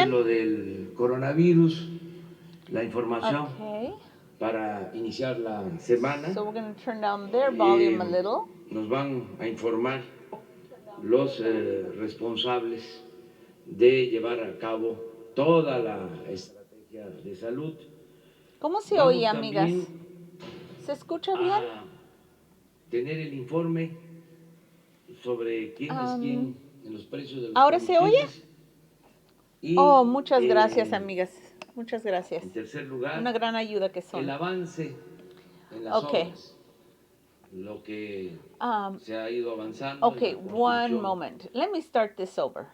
again? lo del coronavirus, la información Okay. para iniciar la semana. So we're going to turn down their volume a little. Nos van a informar los responsables de llevar a cabo toda la estrategia de salud. ¿Cómo se Vamos oye, amigas? también ¿Se escucha bien? a tener el informe sobre quién es quién en los precios de los ¿Ahora se oye? combustibles. Y, Oh, muchas gracias, amigas. Muchas gracias. En tercer lugar, Una gran ayuda que el son. avance en las obras, lo que se ha ido avanzando Okay, en la one construcción. moment. Let me start this over.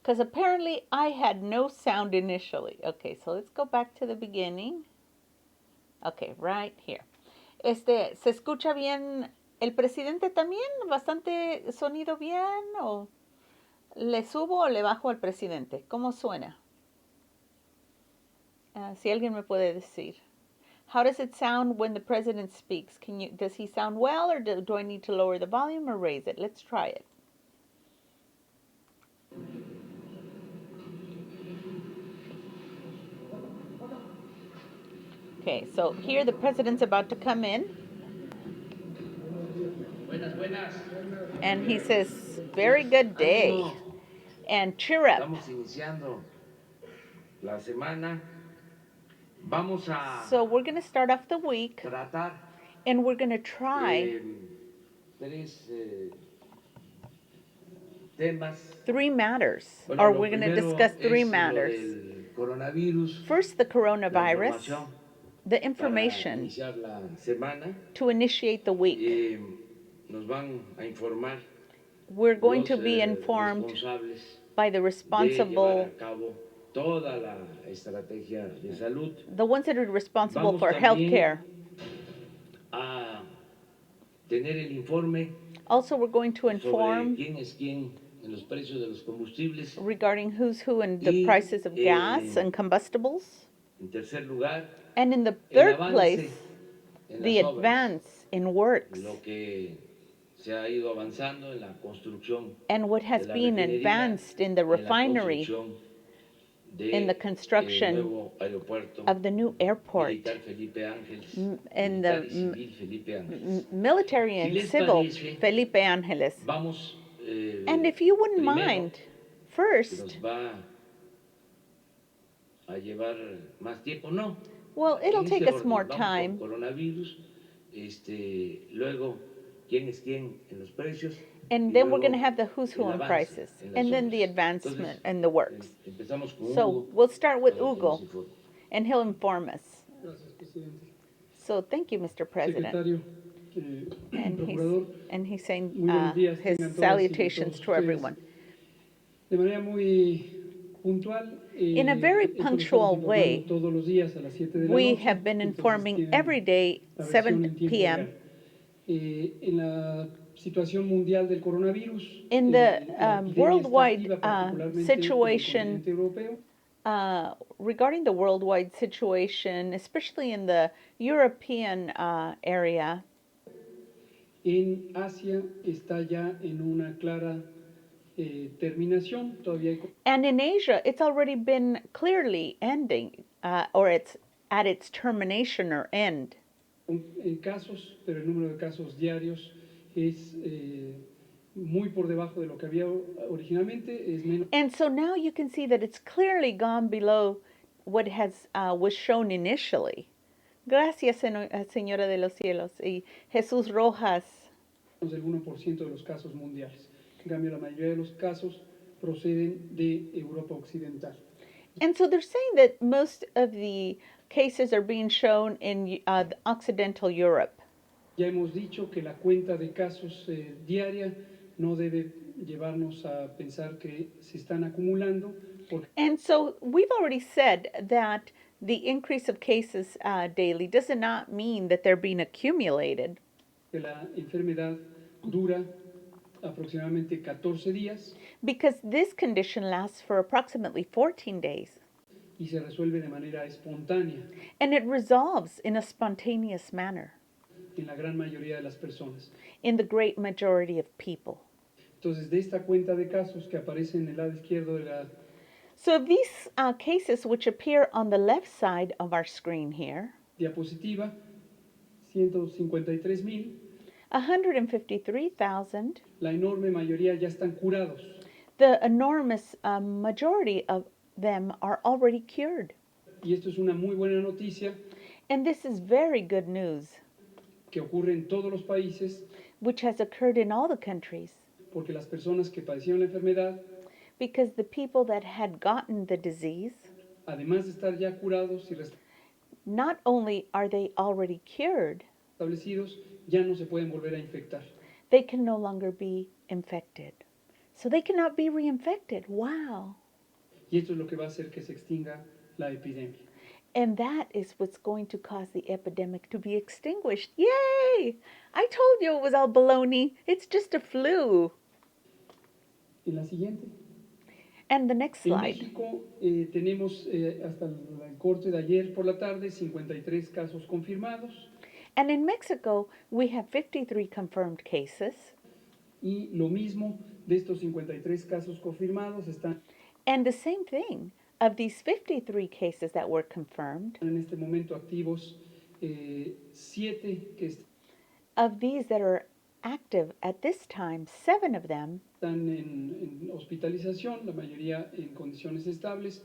Because apparently I had no sound initially. Okay, so let's go back to the beginning. Okay, right here. ¿Se escucha bien el presidente también? ¿Bastante sonido bien? ¿O le subo o le bajo al presidente? ¿Cómo suena? Si alguien me puede decir. How does it sound when the president speaks? Does he sound well, or do I need to lower the volume or raise it? Let's try it. Okay, so here the president's about to come in. Buenas, buenas. And he says, very good day. Ánimo. And cheer up. Estamos iniciando la semana. Vamos a So we're going to start off the week, tratar and we're going to try tres temas. 3 matters, Bueno, or lo we're going to primero discuss 3 es lo matters. del coronavirus, First, the la coronavirus, información the para information iniciar la semana. to initiate the week. Nos van a informar We're going los to be informed responsables by the de llevar responsible, a cabo toda la estrategia de salud. the ones that are responsible Vamos for también healthcare. a tener el informe Also, we're going to sobre inform quién es quién en los precios de los combustibles. regarding who's who and the Y, prices of gas and combustibles. En tercer lugar, And in the el third avance place, en the las obras, advance in works lo que se ha ido avanzando en la construcción and what has de la been refinería, advanced in the en la refinery, construcción in the del construction nuevo aeropuerto of the new airport, militar Felipe Ángeles, and militar y the civil Felipe Ángeles. military Si and les civil parece, Felipe Ángeles. vamos And if you wouldn't primero, mind, que first, nos va a llevar más tiempo, no. well, it'll En take ese us orden, more vamos time. por coronavirus, luego quién es quién en los precios. And y then we're going to luego have the who's who el in avance prices, en las and then obras. the advancement Entonces, and the works. Empezamos con So Hugo we'll start with para que nos Hugo, informe. and he'll inform us. Gracias, presidente. So thank you, Mr. President. Secretario, And he's saying muy buenos días, his tengan todas y salutations todos to ustedes. everyone. De manera muy puntual, In a very esto lo estamos punctual informando way, todos los días a las 7 de la we noche, have been entonces informing tienen every day, la versión 7 en tiempo p.m. real. En la situación mundial del coronavirus, In the la epidemia está worldwide activa, particularmente situation, en el continente europeo. regarding the worldwide situation, especially in the European area, En Asia está ya en una clara terminación, todavía hay and in Asia, it's already been clearly ending, or it's at its termination or end. en casos, pero el número de casos diarios es muy por debajo de lo que había originalmente, es menos. And so now you can see that it's clearly gone below what was shown initially. Gracias, Señora de los Cielos. Y Jesús Rojas. Del 1% de los casos mundiales. En cambio, la mayoría de los casos proceden de Europa Occidental. And so they're saying that most of the cases are being shown in Occidental Europe. Ya hemos dicho que la cuenta de casos diaria no debe llevarnos a pensar que se están acumulando. And so we've already said that the increase of cases daily does not mean that they're being accumulated. Que la enfermedad dura aproximadamente 14 días. Because this condition lasts for approximately 14 days. Y se resuelve de manera espontánea. And it resolves in a spontaneous manner. En la gran mayoría de las personas. In the great majority of people. Entonces, de esta cuenta de casos que aparece en el lado izquierdo de la So these cases which appear on the left side of our screen here, Diapositiva, 153,000. 153,000, La enorme mayoría ya están curados. the enormous majority of them are already cured. Y esto es una muy buena noticia And this is very good news, que ocurre en todos los países, which has occurred in all the countries, porque las personas que padecieron la enfermedad, because the people that had gotten the disease, además de estar ya curados y not only are they already cured, restablecidos, ya no se pueden volver a infectar. they can no longer be infected. So they cannot be reinfected. Wow. Y esto es lo que va a hacer que se extinga la epidemia. And that is what's going to cause the epidemic to be extinguished. Yay! I told you it was all baloney. It's just a flu. En la siguiente. And the next En slide. México tenemos hasta el corte de ayer por la tarde 53 casos confirmados. And in Mexico, we have 53 confirmed cases. Y lo mismo de estos 53 casos confirmados están And the same thing, of these 53 cases that were confirmed, en este momento activos 7 que of these that are active at this time, 7 of them, están en hospitalización, la mayoría en condiciones estables.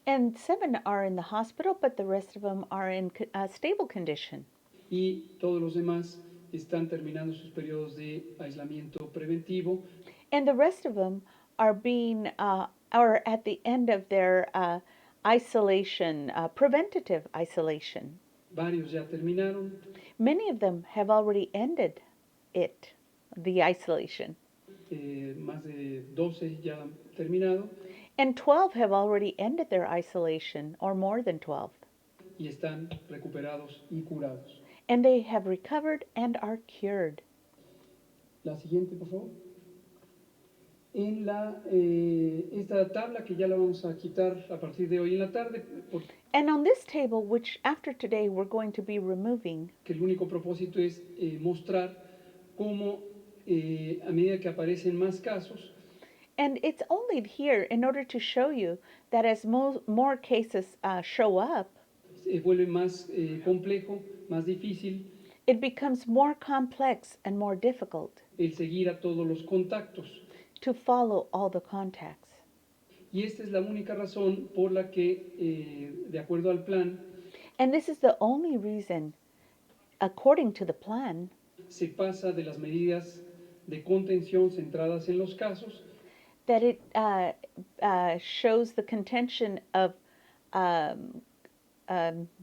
and 7 are in the hospital, but the rest of them are in stable condition. Y todos los demás están terminando sus periodos de aislamiento preventivo. And the rest of them are being, are at the end of their isolation, preventative isolation. Varios ya terminaron. Many of them have already ended it, the isolation. Más de 12 ya han terminado. And 12 have already ended their isolation, or more than 12. Y están recuperados y curados. And they have recovered and are cured. La siguiente, por favor. En esta tabla que ya la vamos a quitar a partir de hoy en la tarde, porque And on this table, which after today we're going to be removing, el único propósito es mostrar cómo a medida que aparecen más casos, and it's only here in order to show you that as more cases show up, se vuelve más complejo, más difícil it becomes more complex and more difficult el seguir a todos los contactos. to follow all the contacts. Y esta es la única razón por la que, de acuerdo al plan, And this is the only reason, according to the plan, se pasa de las medidas de contención centradas en los casos that it shows the contention of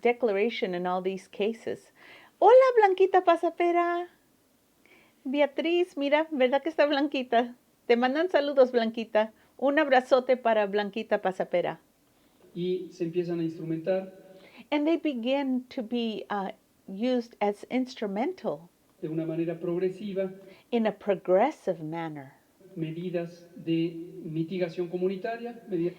declaration in all these cases. Hola, Blanquita Pasapera. Beatriz, mira, ¿verdad que está Blanquita? Te mandan saludos, Blanquita. Un abrazote para Blanquita Pasapera. y se empiezan a instrumentar And they begin to be used as instrumental de una manera progresiva in a progressive manner. medidas de mitigación comunitaria, medidas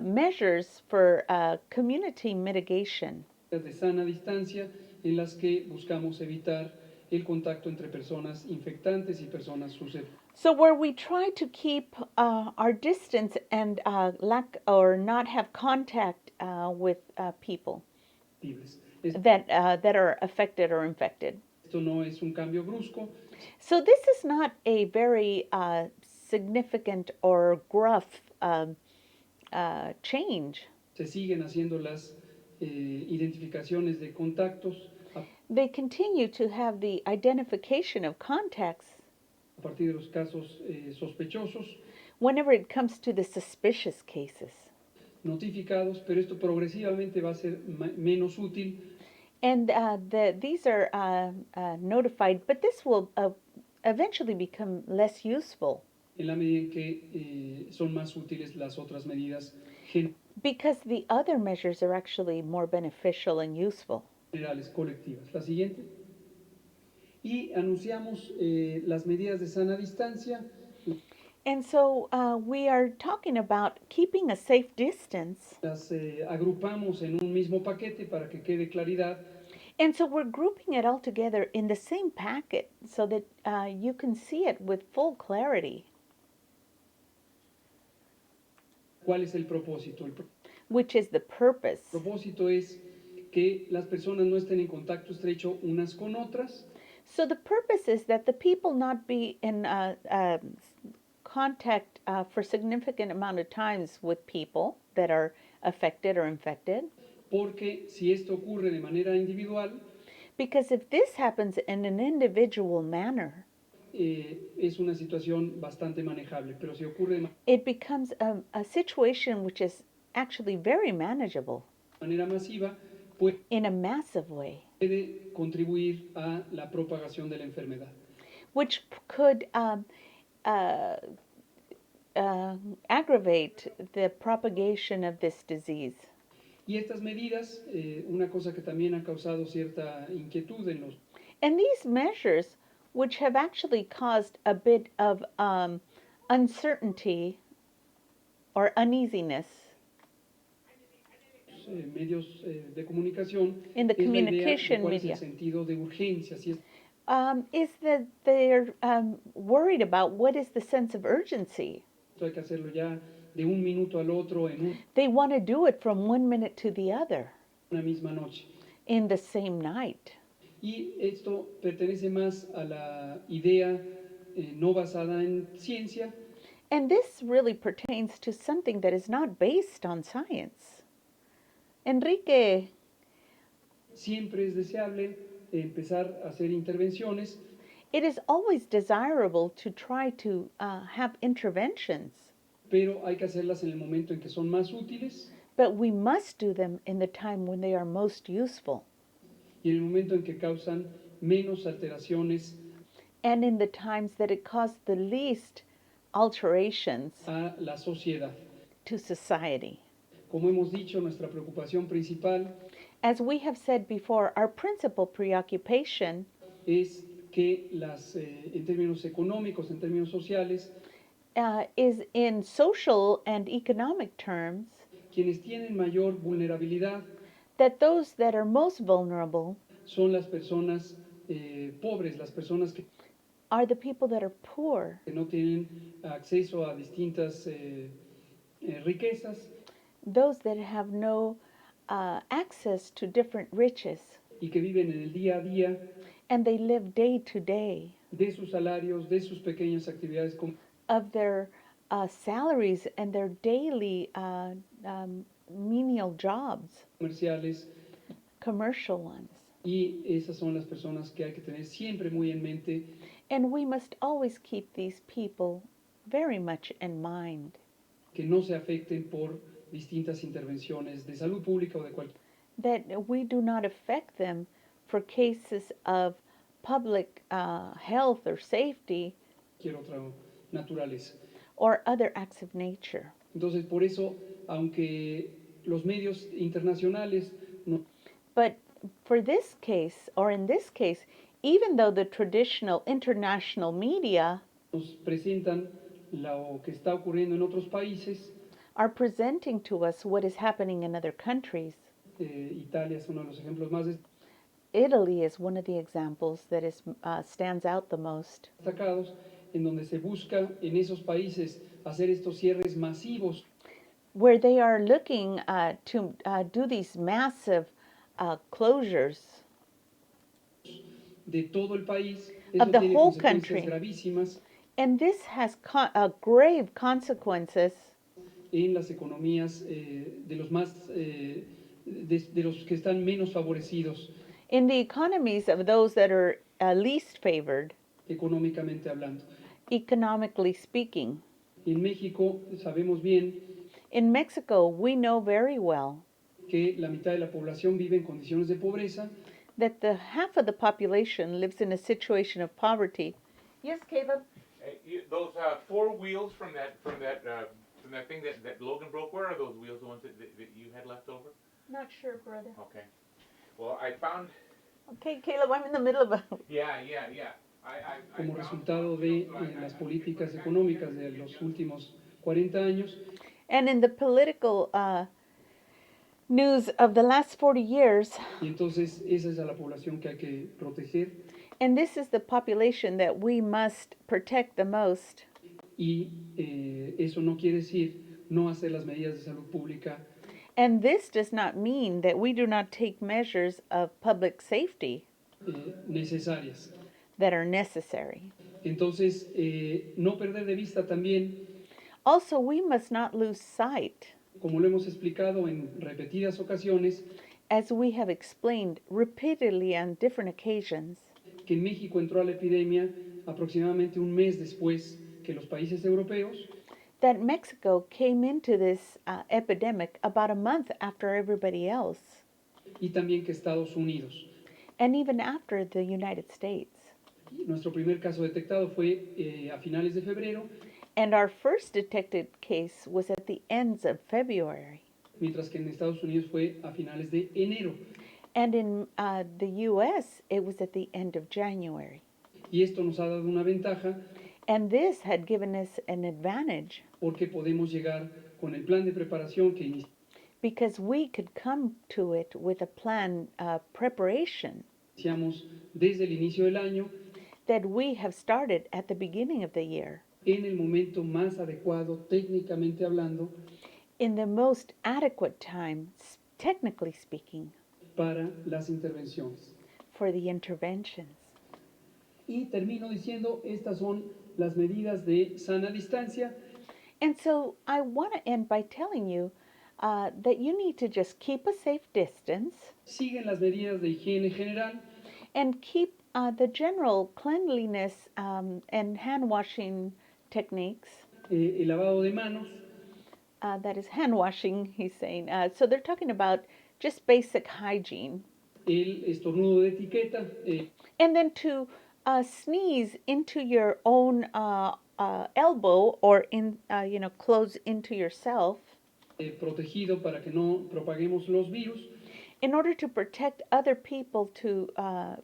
Measures for community mitigation, de sana distancia en las que buscamos evitar el contacto entre personas infectantes y personas susceptibles. so where we try to keep our distance and lack or not have contact with people that are affected or infected. Esto no es un cambio brusco, So this is not a very significant or gruff change. se siguen haciendo las identificaciones de contactos They continue to have the identification of contacts a partir de los casos sospechosos, whenever it comes to the suspicious cases. notificados, pero esto progresivamente va a ser menos útil And these are notified, but this will eventually become less useful en la medida en que son más útiles las otras medidas because the other measures are actually more beneficial and useful. generales colectivas. La siguiente. Y anunciamos las medidas de sana distancia. And so we are talking about keeping a safe distance. Las agrupamos en un mismo paquete para que quede claridad. And so we're grouping it all together in the same packet so that you can see it with full clarity. ¿Cuál es el propósito? which is the purpose. Propósito es que las personas no estén en contacto estrecho unas con otras. So the purpose is that the people not be in contact for significant amount of times with people that are affected or infected. Porque si esto ocurre de manera individual, Because if this happens in an individual manner, es una situación bastante manejable. Pero si ocurre de it becomes a situation which is actually very manageable manera masiva, puede in a massive way, contribuir a la propagación de la enfermedad. which could aggravate the propagation of this disease. Y estas medidas, una cosa que también ha causado cierta inquietud en los And these measures, which have actually caused a bit of uncertainty or uneasiness medios de comunicación, in the es la idea de communication cuál es el media, sentido de urgencia, si es is that they're worried about what is the sense of urgency. esto hay que hacerlo ya de un minuto al otro en They want to do it from one minute to the other una misma noche. in the same night. Y esto pertenece más a la idea no basada en ciencia, And this really pertains to something that is not based on science. Enrique, siempre es deseable empezar a hacer intervenciones, it is always desirable to try to have interventions, pero hay que hacerlas en el momento en que son más útiles but we must do them in the time when they are most useful y en el momento en que causan menos alteraciones and in the times that it caused the least alterations a la sociedad. to society. Como hemos dicho, nuestra preocupación principal As we have said before, our principal preoccupation es que en términos económicos, en términos sociales, is in social and economic terms quienes tienen mayor vulnerabilidad that those that are most vulnerable son las personas pobres, las personas que are the people that are poor, no tienen acceso a distintas riquezas those that have no access to different riches, y que viven en el día a día and they live day to day de sus salarios, de sus pequeñas actividades of their salaries and their daily menial jobs, comerciales, commercial ones. y esas son las personas que hay que tener siempre muy en mente, And we must always keep these people very much in mind, que no se afecten por distintas intervenciones de salud pública o de cualquier that we do not affect them for cases of public health or safety otra naturaleza. or other acts of nature. Entonces, por eso, aunque los medios internacionales nos But for this case, or in this case, even though the traditional international media presentan lo que está ocurriendo en otros países, are presenting to us what is happening in other countries, Italia es uno de los ejemplos más Italy is one of the examples that stands out the most, destacados, en donde se busca en esos países hacer estos cierres masivos where they are looking to do these massive closures de todo el país. of Eso the tiene whole consecuencias country. gravísimas And this has grave consequences en las economías de los más de los que están menos favorecidos in the economies of those that are least favored, económicamente hablando. economically speaking. En México sabemos bien In Mexico, we know very well que la mitad de la población vive en condiciones de pobreza that the half of the population lives in a situation of poverty. Yes, Caleb? Those four wheels from that thing that Logan broke, where are those wheels, the ones that you had left over? Not sure, brother. Okay. Well, I found. Okay, Caleb, I'm in the middle of a... Yeah. como resultado de las políticas económicas de los últimos 40 años. And in the political news of the last 40 years, Y entonces esa es a la población que hay que proteger. and this is the population that we must protect the most. Y eso no quiere decir no hacer las medidas de salud pública And this does not mean that we do not take measures of public safety necesarias. that are necessary. Entonces, no perder de vista también, Also, we must not lose sight, como lo hemos explicado en repetidas ocasiones, as we have explained repeatedly on different occasions, que en México entró a la epidemia aproximadamente un mes después que los países europeos, that Mexico came into this epidemic about a month after everybody else, y también que Estados Unidos. and even after the United States. Nuestro primer caso detectado fue a finales de febrero, And our first detected case was at the ends of February. mientras que en Estados Unidos fue a finales de enero. And in the US, it was at the end of January. Y esto nos ha dado una ventaja And this had given us an advantage porque podemos llegar con el plan de preparación que because we could come to it with a plan preparation iniciamos desde el inicio del año that we have started at the beginning of the year en el momento más adecuado, técnicamente hablando, in the most adequate time, technically speaking, para las intervenciones. for the interventions. Y termino diciendo, estas son las medidas de sana distancia. And so I want to end by telling you that you need to just keep a safe distance Siguen las medidas de higiene general, and keep the general cleanliness and hand washing techniques. el lavado de manos, That is hand washing, he's saying. So they're talking about just basic hygiene. el estornudo de etiqueta, And then to sneeze into your own elbow or close into yourself protegido para que no propaguemos los virus. in order to protect other people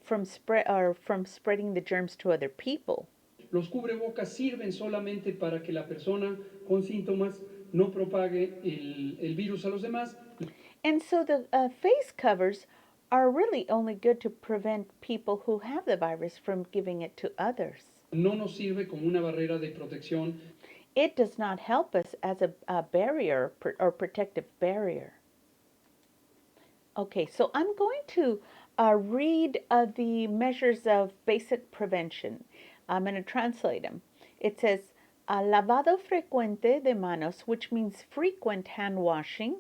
from spreading the germs to other people. Los cubrebocas sirven solamente para que la persona con síntomas no propague el virus a los demás. And so the face covers are really only good to prevent people who have the virus from giving it to others. No nos sirve como una barrera de protección. It does not help us as a barrier or protective barrier. Okay, so I'm going to read the measures of basic prevention. I'm going to translate them. It says, lavado frecuente de manos, which means frequent hand washing.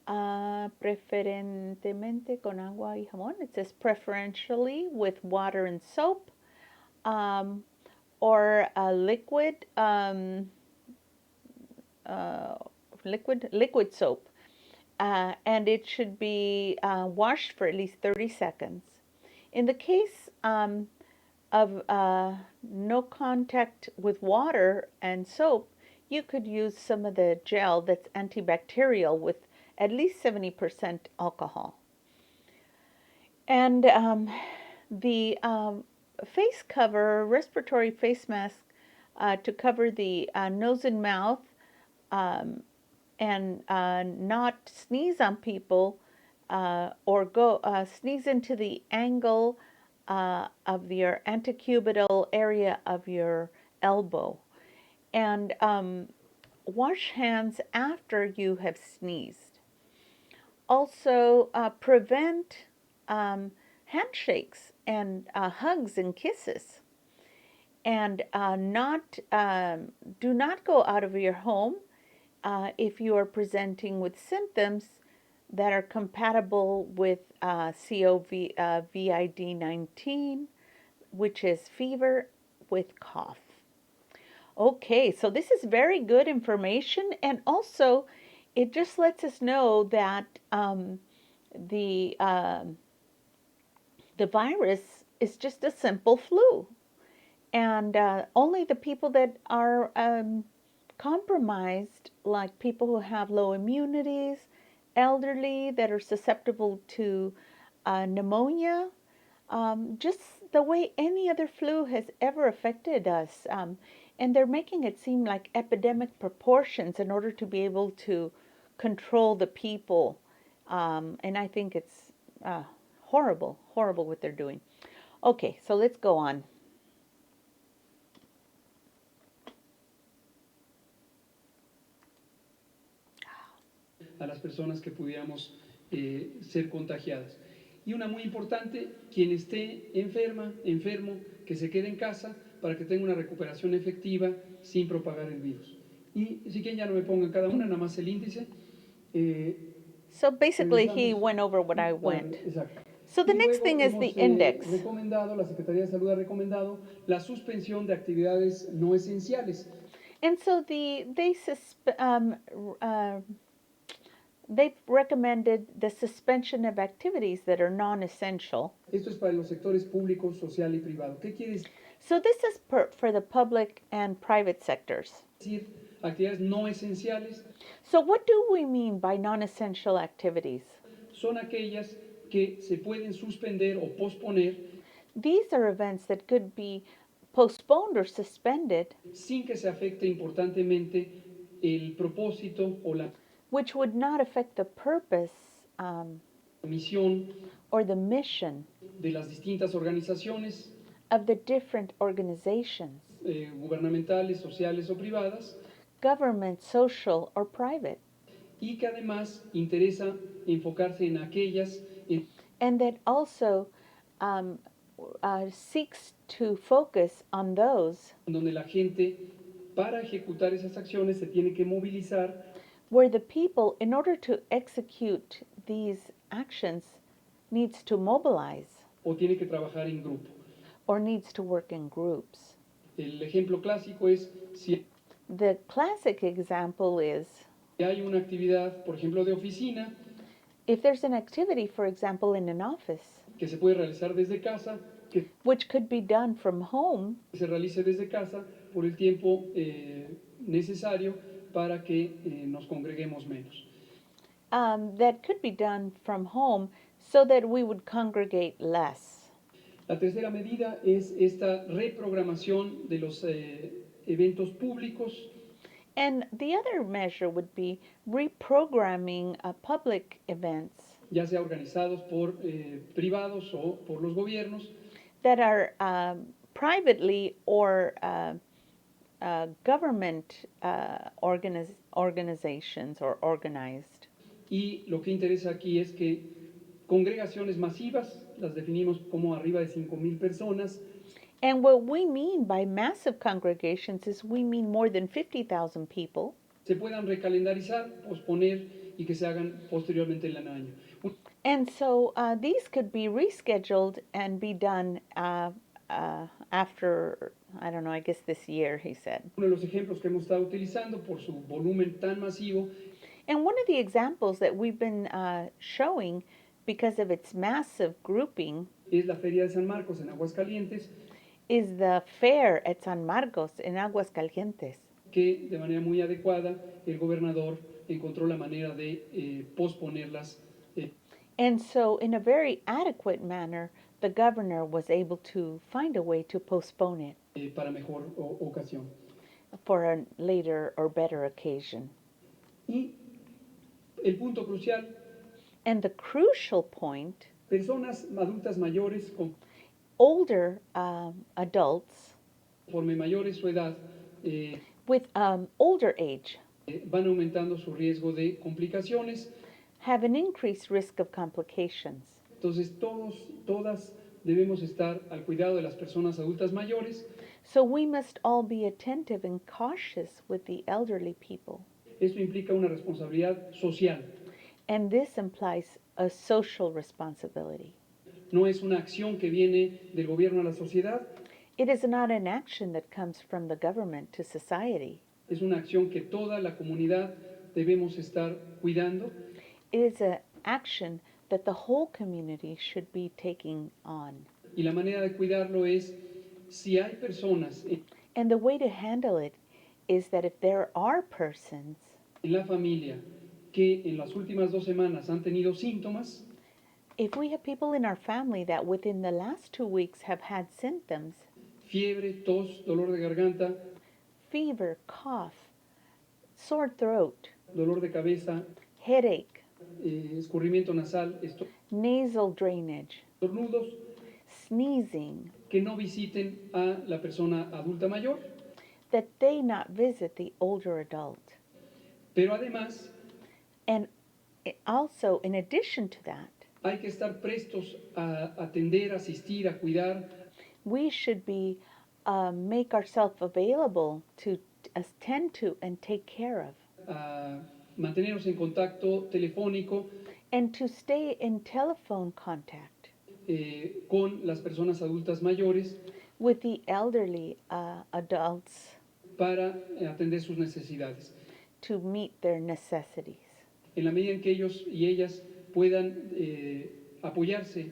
Preferentemente con agua y jabón. It says preferentially with water and soap, or a liquid soap. And it should be washed for at least 30 seconds. In the case of no contact with water and soap, you could use some of the gel that's antibacterial with at least 70% alcohol. And the face cover, respiratory face mask to cover the nose and mouth, and not sneeze on people or go sneeze into the angle of your antecubital area of your elbow. And wash hands after you have sneezed. Also, prevent handshakes and hugs and kisses. And do not go out of your home if you are presenting with symptoms that are compatible with COVID-19, which is fever with cough. Okay, so this is very good information, and also it just lets us know that the virus is just a simple flu, and only the people that are compromised, like people who have low immunities, elderly that are susceptible to pneumonia, just the way any other flu has ever affected us. And they're making it seem like epidemic proportions in order to be able to control the people. And I think it's horrible what they're doing. Okay, so let's go on. a las personas que pudiéramos ser contagiadas. Y una muy importante, quien esté enfermo, que se quede en casa para que tenga una recuperación efectiva sin propagar el virus. Y si quieren ya no me pongan cada una, nada más el índice. So basically, he Regresamos. went over what I went. Exacto. So the Y next luego thing is the hemos index. recomendado, la Secretaría de Salud ha recomendado la suspensión de actividades no esenciales. And so they recommended the suspension of activities that are non-essential. Esto es para los sectores público, social y privado. ¿Qué quiere So this is for the public and private sectors. decir actividades no esenciales? So what do we mean by non-essential activities? Son aquellas que se pueden suspender o posponer These are events that could be postponed or suspended, sin que se afecte importantemente el propósito o la which would not affect the purpose misión or the mission de las distintas organizaciones of the different organizations, gubernamentales, sociales o privadas, government, social, or private, y que además interesa enfocarse en aquellas and that also seeks to focus on those en donde la gente, para ejecutar esas acciones, se tiene que movilizar where the people, in order to execute these actions, needs to mobilize o tiene que trabajar en grupo. or needs to work in groups. El ejemplo clásico es si The classic example is hay una actividad, por ejemplo, de oficina, if there's an activity, for example, in an office, que se puede realizar desde casa, que which could be done from home, se realice desde casa por el tiempo necesario para que nos congreguemos menos. that could be done from home so that we would congregate less. La tercera medida es esta reprogramación de los eventos públicos. And the other measure would be reprogramming public events Ya sea organizados por privados o por los gobiernos, that are privately or government organizations or organized. y lo que interesa aquí es que congregaciones masivas, las definimos como arriba de 5,000 personas, And what we mean by massive congregations is we mean more than 50,000 people, se puedan recalendarizar, posponer y que se hagan posteriormente en el año. and so these could be rescheduled and be done after, I don't know, I guess this year, he said. Uno de los ejemplos que hemos estado utilizando por su volumen tan masivo And one of the examples that we've been showing because of its massive grouping es la Feria de San Marcos en Aguascalientes, is the fair at San Marcos in Aguascalientes. que de manera muy adecuada el gobernador encontró la manera de posponerlas And so, in a very adequate manner, the governor was able to find a way to postpone it para mejor ocasión. for a later or better occasion. Y el punto crucial, And the crucial point, personas adultas mayores older adults conforme mayores su edad with older age van aumentando su riesgo de complicaciones. have an increased risk of complications. Entonces todas debemos estar al cuidado de las personas adultas mayores. So we must all be attentive and cautious with the elderly people. Esto implica una responsabilidad social. And this implies a social responsibility. No es una acción que viene del gobierno a la sociedad, It is not an action that comes from the government to society. es una acción que toda la comunidad debemos estar cuidando. It is an action that the whole community should be taking on. Y la manera de cuidarlo es, si hay personas And the way to handle it is that if there are persons en la familia que en las últimas 2 semanas han tenido síntomas, if we have people in our family that within the last 2 weeks have had symptoms, fiebre, tos, dolor de garganta, fever, cough, sore throat, dolor de cabeza, headache, escurrimiento nasal, nasal drainage, estornudos, sneezing, que no visiten a la persona adulta mayor, that they not visit the older adult. pero además And also, in addition to that, hay que estar prestos a atender, asistir, a cuidar, we should be make ourselves available to attend to and take care of, a mantenernos en contacto telefónico and to stay in telephone contact con las personas adultas mayores with the elderly adults para atender sus necesidades. to meet their necessities. En la medida en que ellos y ellas puedan apoyarse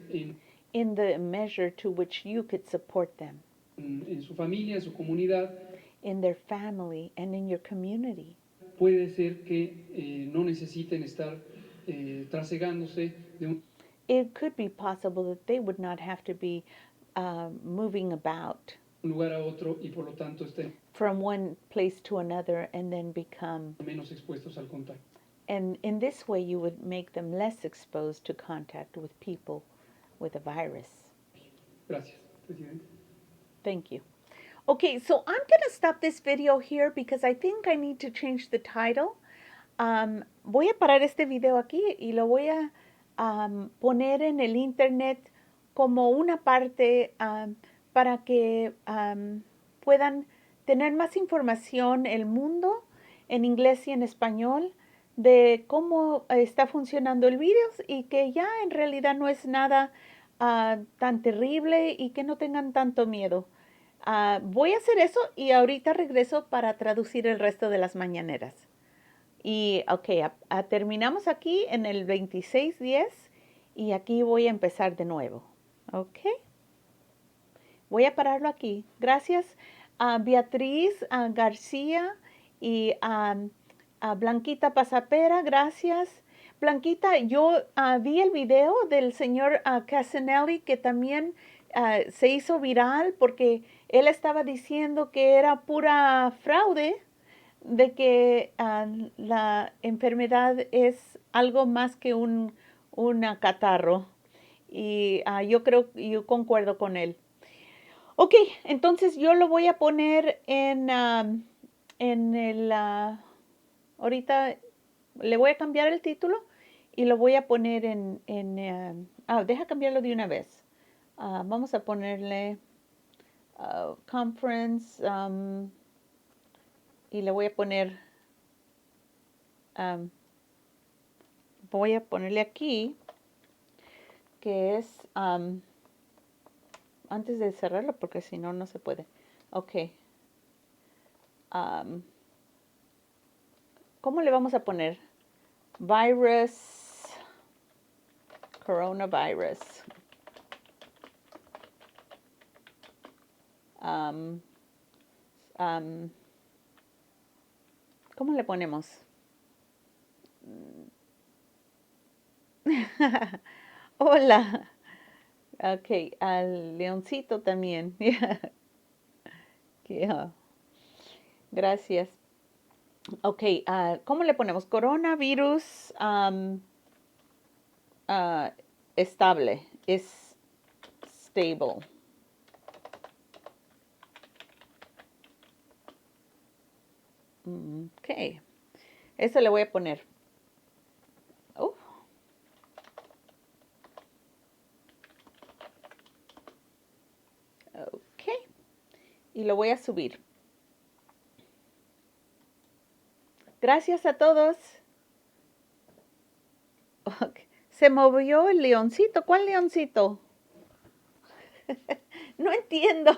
In the measure to which you could support them, en su familia, en su comunidad, in their family, and in your community. puede ser que no necesiten estar trasegándose de un It could be possible that they would not have to be moving about lugar a otro y por lo tanto estén from one place to another and then become, menos expuestos al contacto. and in this way you would make them less exposed to contact with people with a virus. Gracias, Presidente. Thank you. Okay, so I'm going to stop this video here because I think I need to change the title. Voy a parar este video aquí y lo voy a poner en el internet como una parte para que puedan tener más información el mundo en inglés y en español de cómo está funcionando el virus y que ya en realidad no es nada tan terrible y que no tengan tanto miedo. Voy a hacer eso y ahorita regreso para traducir el resto de las mañaneras. Y ok, terminamos aquí en el 26:10 y aquí voy a empezar de nuevo. Ok. Voy a pararlo aquí. Gracias a Beatriz García y a Blanquita Pasapera. Gracias. Blanquita, yo vi el video del señor Casanelli que también se hizo viral porque él estaba diciendo que era pura fraude, de que la enfermedad es algo más que un catarro. Y yo concuerdo con él. Ok, entonces yo lo voy a poner en el... ahorita le voy a cambiar el título y lo voy a poner deja cambiarlo de una vez. Vamos a ponerle conference y le voy a poner, voy a ponerle aquí que es, antes de cerrarlo porque si no, no se puede. Ok. ¿Cómo le vamos a poner? Virus, coronavirus. ¿Cómo le ponemos? Hola. Ok, al leoncito también. Gracias. Ok, ¿cómo le ponemos? Coronavirus estable. Es stable. Ok. Eso le voy a poner. Ok. Y lo voy a subir. Gracias a todos. Okay. Se movió el leoncito. ¿Cuál leoncito? No entiendo.